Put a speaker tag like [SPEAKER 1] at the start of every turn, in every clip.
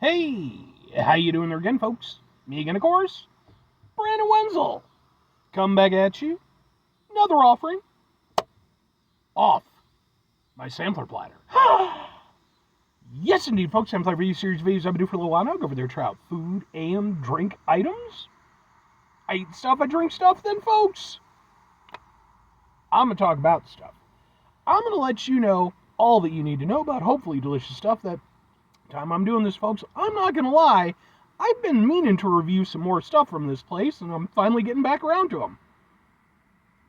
[SPEAKER 1] Hey, how you doing there again, folks? Me again, of course, Brandon Wenzel. Come back at you. Another offering. Off my sampler platter. Yes, indeed, folks. Sampler review series videos I've been doing for a little while now. Go over there, try out food and drink items. I eat stuff, I drink stuff, then, folks, I'm going to talk about stuff. I'm going to let you know all that you need to know about hopefully delicious stuff. That time I'm doing this, folks, I'm not going to lie, I've been meaning to review some more stuff from this place, and I'm finally getting back around to them.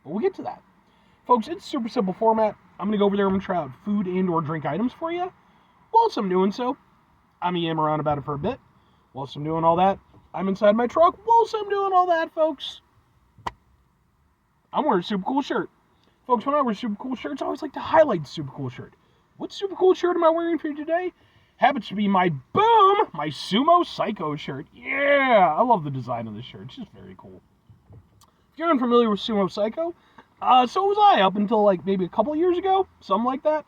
[SPEAKER 1] But we'll get to that. Folks, it's super simple format. I'm going to go over there and try out food and or drink items for you. Whilst I'm doing so, I'm going to yam around about it for a bit. Whilst I'm doing all that, I'm inside my truck. Whilst I'm doing all that, folks, I'm wearing a super cool shirt. Folks, when I wear super cool shirts, I always like to highlight the super cool shirt. What super cool shirt am I wearing for you today? Happens to be my my Sumo Psycho shirt. Yeah, I love the design of this shirt. It's just very cool. If you're unfamiliar with Sumo Psycho, so was I up until like maybe a couple years ago, something like that.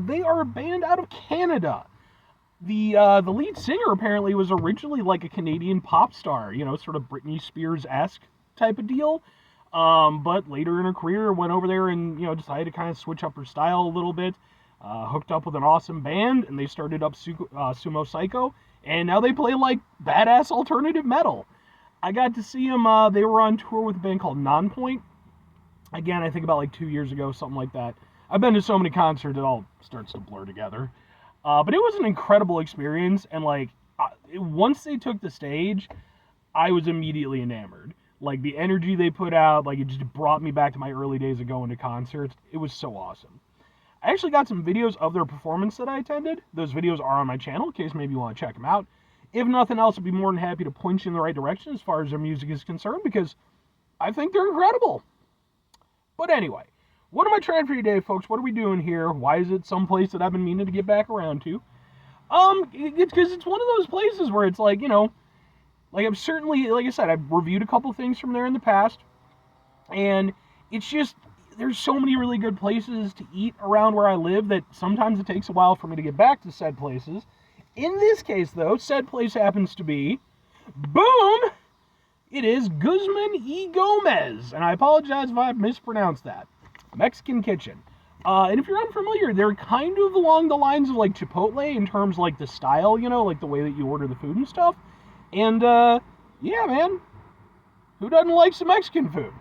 [SPEAKER 1] They are a band out of Canada. The lead singer apparently was originally like a Canadian pop star, sort of Britney Spears-esque type of deal. But later in her career, went over there and decided to kind of switch up her style a little bit. Hooked up with an awesome band, and they started up Sumo Psycho, and now they play like badass alternative metal. I got to see them. They were on tour with a band called Nonpoint. Again, I think about like 2 years ago, something like that. I've been to so many concerts, it all starts to blur together. But it was an incredible experience, and like once they took the stage, I was immediately enamored. Like the energy they put out, like it just brought me back to my early days of going to concerts. It was so awesome. I actually got some videos of their performance that I attended. Those videos are on my channel in case maybe you want to check them out. If nothing else, I'd be more than happy to point you in the right direction as far as their music is concerned, because I think they're incredible. But anyway, what am I trying for you today, folks? What are we doing here? Why is it someplace that I've been meaning to get back around to? It's because it's one of those places where it's like, like I've certainly, like I said, I've reviewed a couple things from there in the past, and it's just, there's so many really good places to eat around where I live that sometimes it takes a while for me to get back to said places. In this case, though, said place happens to be, boom, it is Guzman y Gomez, and I apologize if I mispronounced that. Mexican Kitchen. And if you're unfamiliar, they're kind of along the lines of like Chipotle in terms of like the style, like the way that you order the food and stuff. And, yeah, man, who doesn't like some Mexican food?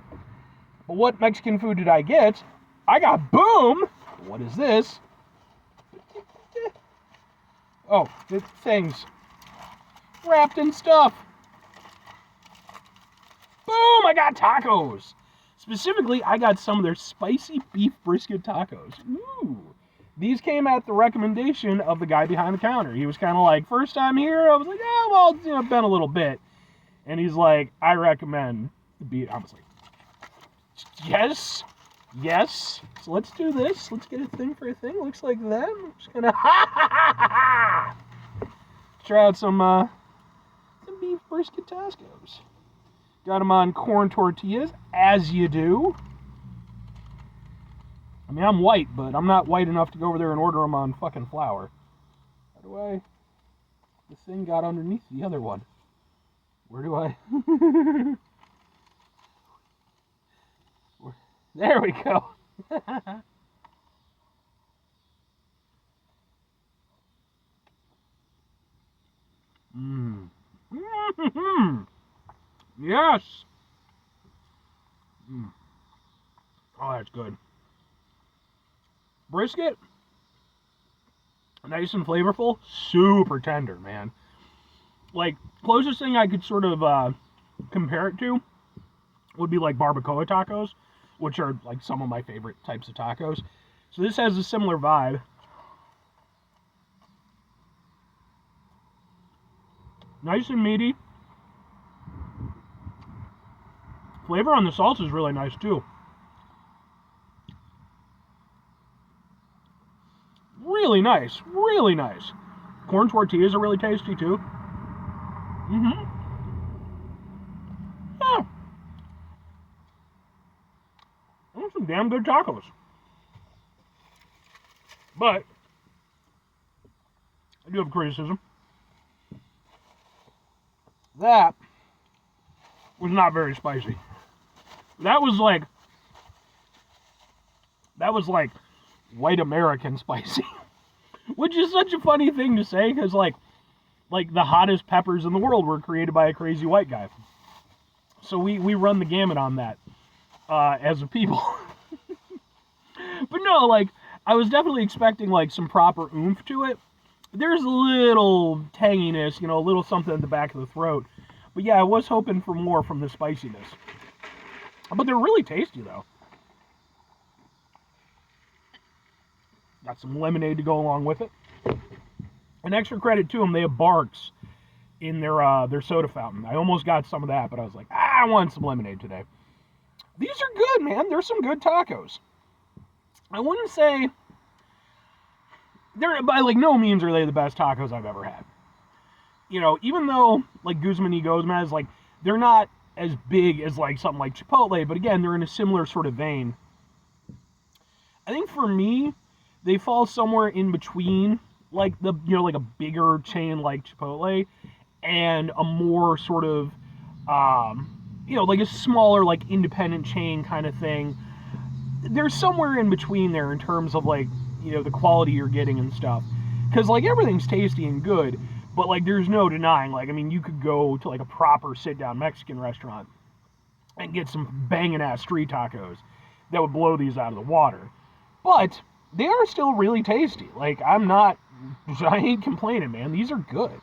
[SPEAKER 1] But what Mexican food did I get? I got, boom! What is this? Oh, the things. Wrapped in stuff. Boom! I got tacos! Specifically, I got some of their spicy beef brisket tacos. Ooh. These came at the recommendation of the guy behind the counter. He was kind of like, first time here? I was like, yeah, well, been a little bit. And he's like, I recommend the beef. I was like, yes. So let's do this. Let's get a thing for a thing. Looks like that. I'm just gonna try out some beef brisket tacos. Got them on corn tortillas, as you do. I mean, I'm white, but I'm not white enough to go over there and order them on fucking flour. How do I? The thing got underneath the other one. Where do I? There we go. Mmm. Yes. Oh, that's good. Brisket, nice and flavorful, super tender, man. Like, closest thing I could sort of compare it to would be like barbacoa tacos, which are like some of my favorite types of tacos. So this has a similar vibe. Nice and meaty. Flavor on the salsa is really nice too. Really nice, really nice. Corn tortillas are really tasty too. Yeah. Those are some damn good tacos. But I do have a criticism. That was not very spicy. That was like white American spicy, which is such a funny thing to say because like the hottest peppers in the world were created by a crazy white guy. So we run the gamut on that as a people. But no, like I was definitely expecting like some proper oomph to it. There's a little tanginess, a little something in the back of the throat. But yeah, I was hoping for more from the spiciness. But they're really tasty though. Got some lemonade to go along with it. An extra credit to them, they have Barks in their soda fountain. I almost got some of that, but I was like, I want some lemonade today. These are good, man. There's some good tacos. I wouldn't say they're by like no means are they the best tacos I've ever had. Even though like Guzman y Guzman is like they're not as big as like something like Chipotle, but again they're in a similar sort of vein. I think for me, they fall somewhere in between like the like a bigger chain like Chipotle and a more sort of like a smaller like independent chain kind of thing. They're somewhere in between there in terms of like the quality you're getting and stuff, because like everything's tasty and good, but like there's no denying, like I mean you could go to like a proper sit down Mexican restaurant and get some banging ass street tacos that would blow these out of the water, but they are still really tasty. Like I ain't complaining, man. These are good.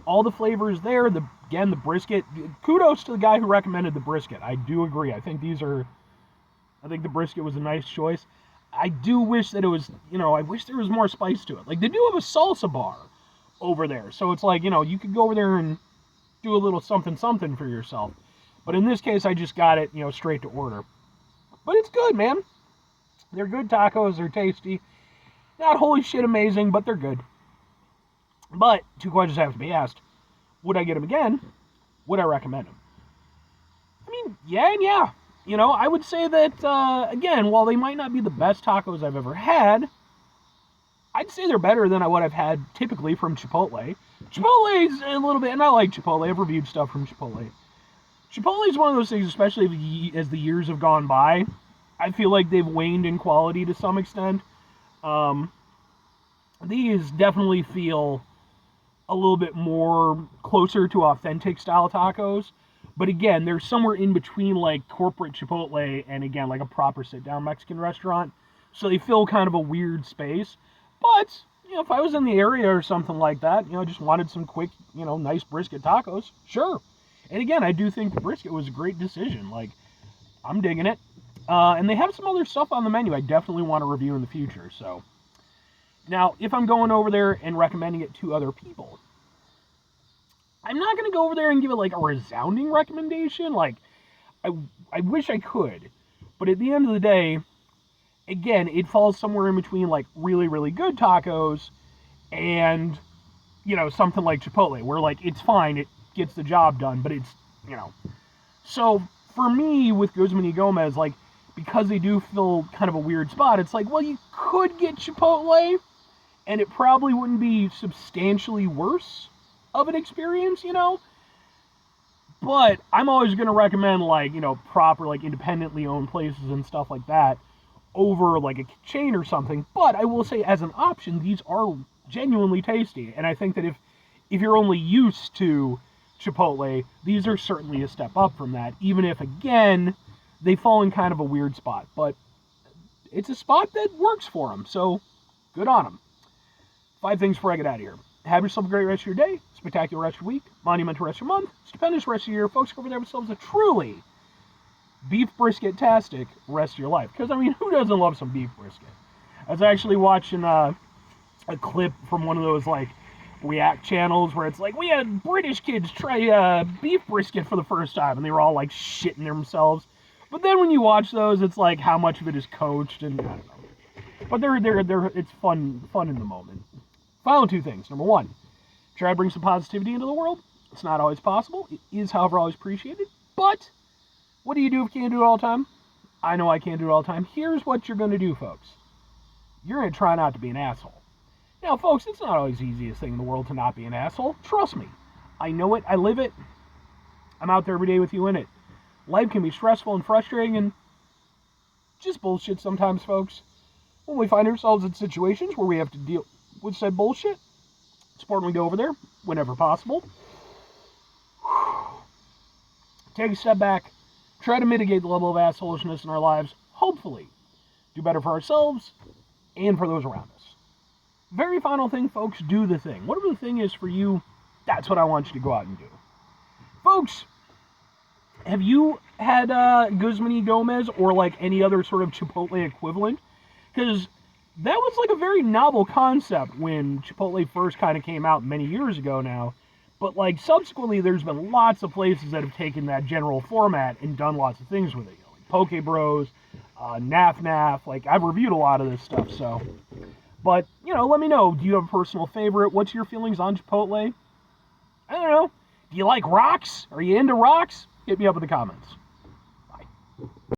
[SPEAKER 1] All the flavors there. Again, the brisket. Kudos to the guy who recommended the brisket. I do agree. I think the brisket was a nice choice. I do wish that it was, I wish there was more spice to it. Like, they do have a salsa bar over there. So it's like, you could go over there and do a little something for yourself. But in this case, I just got it, straight to order. But it's good, man. They're good tacos. They're tasty. Not holy shit amazing, but they're good. But 2 questions have to be asked. Would I get them again? Would I recommend them? I mean, yeah and yeah. I would say that, again, while they might not be the best tacos I've ever had, I'd say they're better than what I've had typically from Chipotle. Chipotle's a little bit, and I like Chipotle. I've reviewed stuff from Chipotle. Chipotle is one of those things, especially as the years have gone by, I feel like they've waned in quality to some extent. These definitely feel a little bit more closer to authentic style tacos. But again, they're somewhere in between like corporate Chipotle and again like a proper sit-down Mexican restaurant. So they fill kind of a weird space. But, if I was in the area or something like that, just wanted some quick, nice brisket tacos, sure. And again, I do think the brisket was a great decision. Like, I'm digging it. And they have some other stuff on the menu I definitely want to review in the future. So, now, if I'm going over there and recommending it to other people, I'm not going to go over there and give it like a resounding recommendation. Like, I wish I could. But at the end of the day, again, it falls somewhere in between like really, really good tacos and, something like Chipotle, where like it's fine, it gets the job done, but it's, So, for me, with Guzman y Gomez, like, because they do fill kind of a weird spot, it's like, well, you could get Chipotle, and it probably wouldn't be substantially worse of an experience, But I'm always going to recommend, like, proper, like, independently owned places and stuff like that over, like, a chain or something. But I will say, as an option, these are genuinely tasty. And I think that if you're only used to Chipotle, these are certainly a step up from that, even if, again, they fall in kind of a weird spot. But it's a spot that works for them, so good on them. 5 things before I get out of here. Have yourself a great rest of your day, spectacular rest of your week, monumental rest of your month, stupendous rest of your year. Folks, go over there themselves a truly beef brisket-tastic rest of your life. Because, I mean, who doesn't love some beef brisket? I was actually watching a clip from one of those, like, React channels where it's like, we had British kids try beef brisket for the first time, and they were all, like, shitting themselves. But then when you watch those, it's like how much of it is coached, and I don't know. But it's fun in the moment. Final 2 things. Number 1, try to bring some positivity into the world. It's not always possible. It is, however, always appreciated. But what do you do if you can't do it all the time? I know I can't do it all the time. Here's what you're going to do, folks. You're going to try not to be an asshole. Now, Now, folks, it's not always the easiest thing in the world to not be an asshole. Trust me. I know it. I live it. I'm out there every day with you in it. Life can be stressful and frustrating and just bullshit sometimes, folks. When we find ourselves in situations where we have to deal with said bullshit, it's important we go over there whenever possible. Take a step back. Try to mitigate the level of assholishness in our lives. Hopefully, do better for ourselves and for those around us. Very final thing, folks, do the thing. Whatever the thing is for you, that's what I want you to go out and do. Folks, have you had Guzman y Gomez or like any other sort of Chipotle equivalent? Because that was like a very novel concept when Chipotle first kind of came out many years ago now. But like subsequently, there's been lots of places that have taken that general format and done lots of things with it. You know, like Poke Bros, Naf Naf. Like I've reviewed a lot of this stuff, so. But, you know, let me know. Do you have a personal favorite? What's your feelings on Chipotle? I don't know. Do you like rocks? Are you into rocks? Hit me up in the comments. Bye.